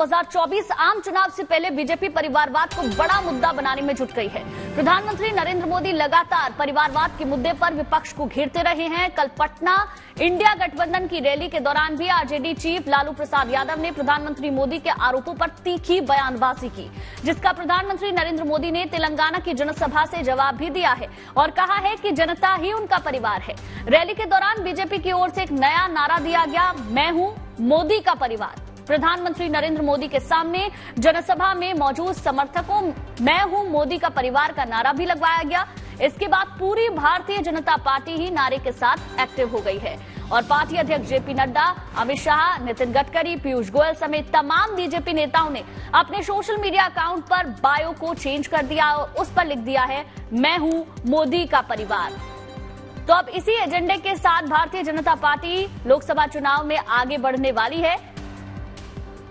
2024 आम चुनाव से पहले बीजेपी परिवारवाद को बड़ा मुद्दा बनाने में जुट गई है। प्रधानमंत्री नरेंद्र मोदी लगातार परिवारवाद के मुद्दे पर विपक्ष को घेरते रहे हैं। कल पटना इंडिया गठबंधन की रैली के दौरान भी आरजेडी चीफ लालू प्रसाद यादव ने प्रधानमंत्री मोदी के आरोपों पर तीखी बयानबाजी की, जिसका प्रधानमंत्री नरेंद्र मोदी ने तेलंगाना की जनसभा से जवाब भी दिया है और कहा है कि जनता ही उनका परिवार है। रैली के दौरान बीजेपी की ओर से एक नया नारा दिया गया, मैं हूं मोदी का परिवार। प्रधानमंत्री नरेंद्र मोदी के सामने जनसभा में मौजूद समर्थकों मैं हूं मोदी का परिवार का नारा भी लगवाया गया। इसके बाद पूरी भारतीय जनता पार्टी ही नारे के साथ एक्टिव हो गई है और पार्टी अध्यक्ष जेपी नड्डा, अमित शाह, नितिन गडकरी, पीयूष गोयल समेत तमाम बीजेपी नेताओं ने अपने सोशल मीडिया अकाउंट पर बायो को चेंज कर दिया और उस पर लिख दिया है, मैं हूं मोदी का परिवार। तो अब इसी एजेंडे के साथ भारतीय जनता पार्टी लोकसभा चुनाव में आगे बढ़ने वाली है।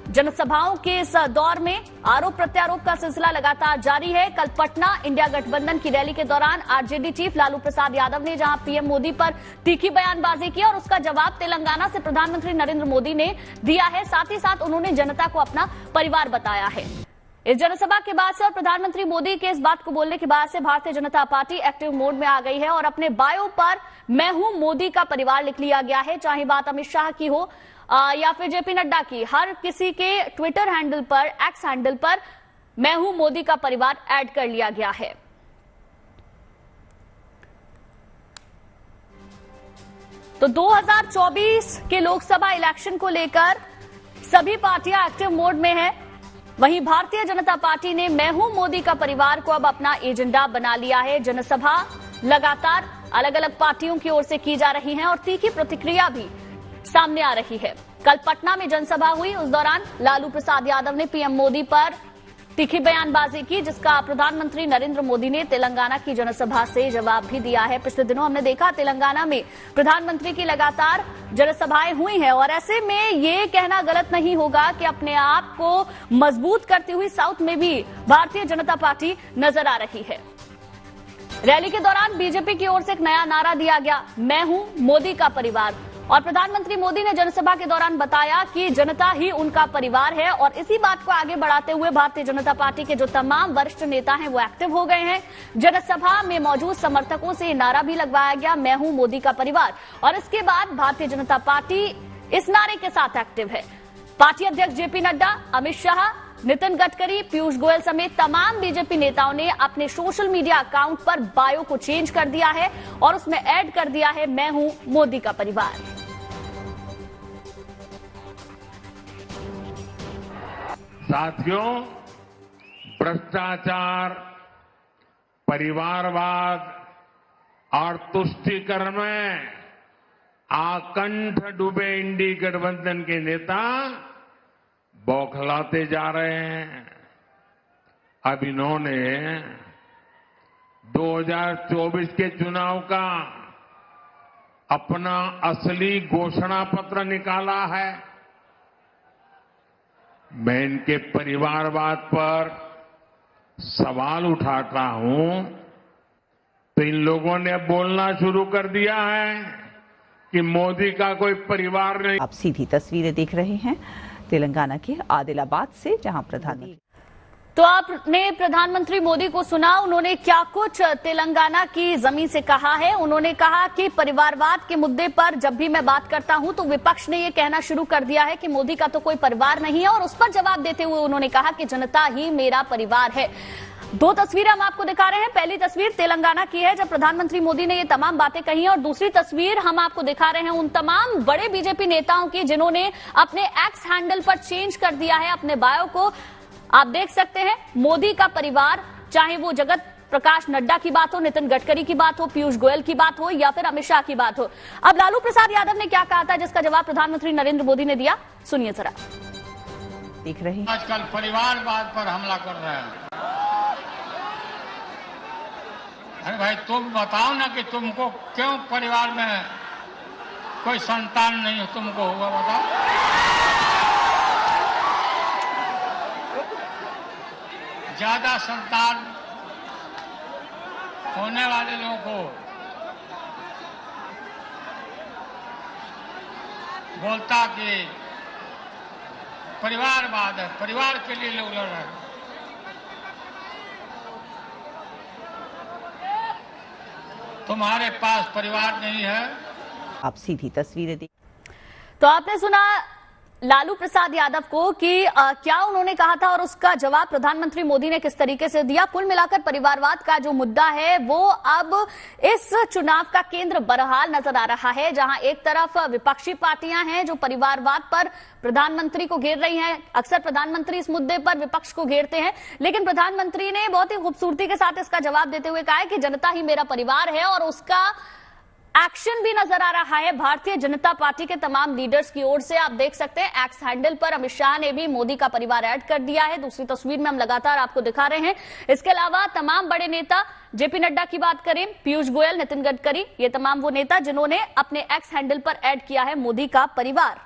जनसभाओं के इस दौर में आरोप प्रत्यारोप का सिलसिला लगातार जारी है। कल पटना इंडिया गठबंधन की रैली के दौरान आरजेडी चीफ लालू प्रसाद यादव ने जहां पीएम मोदी पर तीखी बयानबाजी की और उसका जवाब तेलंगाना से प्रधानमंत्री नरेंद्र मोदी ने दिया है। साथ ही साथ उन्होंने जनता को अपना परिवार बताया है। इस जनसभा के बाद से और प्रधानमंत्री मोदी के इस बात को बोलने के बाद से Bharatiya Janata party active mode में आ गई है और अपने बायो पर मैं हूं मोदी का परिवार लिख लिया गया है। चाहे बात अमित शाह की हो या फिर जेपी नड्डा की, हर किसी के ट्विटर हैंडल पर, एक्स हैंडल पर मैं हूं मोदी का परिवार ऐड कर लिया गया है। तो 2024 के लोकसभा इलेक्शन को लेकर सभी पार्टियां एक्टिव मोड में हैं। वहीं भारतीय जनता पार्टी ने मैं हूं मोदी का परिवार को अब अपना एजेंडा बना लिया है। जनसभा लगातार अलग अलग पार्टियों की ओर से की जा रही है और तीखी प्रतिक्रिया भी सामने आ रही है। कल पटना में जनसभा हुई, उस दौरान लालू प्रसाद यादव ने पीएम मोदी पर तीखी बयानबाजी की, जिसका प्रधानमंत्री नरेंद्र मोदी ने तेलंगाना की जनसभा से जवाब भी दिया है। पिछले दिनों हमने देखा तेलंगाना में प्रधानमंत्री की लगातार जनसभाएं हुई हैं और ऐसे में ये कहना गलत नहीं होगा कि अपने आप को मजबूत करती हुई साउथ में भी भारतीय जनता पार्टी नजर आ रही है। रैली के दौरान बीजेपी की ओर से एक नया नारा दिया गया, मैं हूं मोदी का परिवार, और प्रधानमंत्री मोदी ने जनसभा के दौरान बताया कि जनता ही उनका परिवार है और इसी बात को आगे बढ़ाते हुए भारतीय जनता पार्टी के जो तमाम वरिष्ठ नेता हैं वो एक्टिव हो गए हैं। जनसभा में मौजूद समर्थकों से नारा भी लगवाया गया, मैं हूं मोदी का परिवार, और इसके बाद भारतीय जनता पार्टी इस नारे के साथ एक्टिव है। पार्टी अध्यक्ष जेपी नड्डा, अमित शाह, नितिन गडकरी, पीयूष गोयल समेत तमाम बीजेपी नेताओं ने अपने सोशल मीडिया अकाउंट पर बायो को चेंज कर दिया है और उसमें ऐड कर दिया है, मैं हूं मोदी का परिवार। साथियों, भ्रष्टाचार, परिवारवाद और तुष्टीकरण में आकंठ डूबे इंडी गठबंधन के नेता बौखलाते जा रहे हैं। अब इन्होंने 2024 के चुनाव का अपना असली घोषणा पत्र निकाला है। मैं इनके परिवारवाद पर सवाल उठाता हूं तो इन लोगों ने बोलना शुरू कर दिया है कि मोदी का कोई परिवार नहीं। आप सीधी तस्वीरें देख रहे हैं तेलंगाना के आदिलाबाद से, जहां प्रधानमंत्री तो आपने प्रधानमंत्री मोदी को सुना, उन्होंने क्या कुछ तेलंगाना की जमीन से कहा है। उन्होंने कहा कि परिवारवाद के मुद्दे पर जब भी मैं बात करता हूं तो विपक्ष ने ये कहना शुरू कर दिया है कि मोदी का तो कोई परिवार नहीं है, और उस पर जवाब देते हुए उन्होंने कहा कि जनता ही मेरा परिवार है। दो तस्वीरें हम आपको दिखा रहे हैं। पहली तस्वीर तेलंगाना की है जब प्रधानमंत्री मोदी ने ये तमाम बातें कही हैं, और दूसरी तस्वीर हम आपको दिखा रहे हैं उन तमाम बड़े बीजेपी नेताओं की जिन्होंने अपने एक्स हैंडल पर चेंज कर दिया है अपने बायो को। आप देख सकते हैं, मोदी का परिवार, चाहे वो जगत प्रकाश नड्डा की बात हो, नितिन गडकरी की बात हो, पीयूष गोयल की बात हो या फिर अमित शाह की बात हो। अब लालू प्रसाद यादव ने क्या कहा था, जिसका जवाब प्रधानमंत्री नरेंद्र मोदी ने दिया, सुनिए जरा। देख रहे हैं आजकल परिवारवाद पर हमला कर रहे हैं। अरे भाई, तुम बताओ ना कि तुमको क्यों परिवार में कोई संतान नहीं तुमको होगा, बताओ। ज्यादा संतान होने वाले लोगों को बोलता कि परिवारवाद है, परिवार के लिए लोग लड़ रहे हैं। तुम्हारे पास परिवार नहीं है। आप सीधी तस्वीरें देख। तो आपने सुना लालू प्रसाद यादव को कि क्या उन्होंने कहा था और उसका जवाब प्रधानमंत्री मोदी ने किस तरीके से दिया। कुल मिलाकर परिवारवाद का जो मुद्दा है वो अब इस चुनाव का केंद्र बहरहाल नजर आ रहा है, जहां एक तरफ विपक्षी पार्टियां हैं जो परिवारवाद पर प्रधानमंत्री को घेर रही हैं। अक्सर प्रधानमंत्री इस मुद्दे पर विपक्ष को घेरते हैं, लेकिन प्रधानमंत्री ने बहुत ही खूबसूरती के साथ इसका जवाब देते हुए कहा है कि जनता ही मेरा परिवार है, और उसका एक्शन भी नजर आ रहा है भारतीय जनता पार्टी के तमाम लीडर्स की ओर से। आप देख सकते हैं एक्स हैंडल पर अमित शाह ने भी मोदी का परिवार ऐड कर दिया है। दूसरी तस्वीर में हम लगातार आपको दिखा रहे हैं। इसके अलावा तमाम बड़े नेता, जेपी नड्डा की बात करें, पीयूष गोयल, नितिन गडकरी, ये तमाम वो नेता जिन्होंने अपने एक्स हैंडल पर ऐड किया है मोदी का परिवार।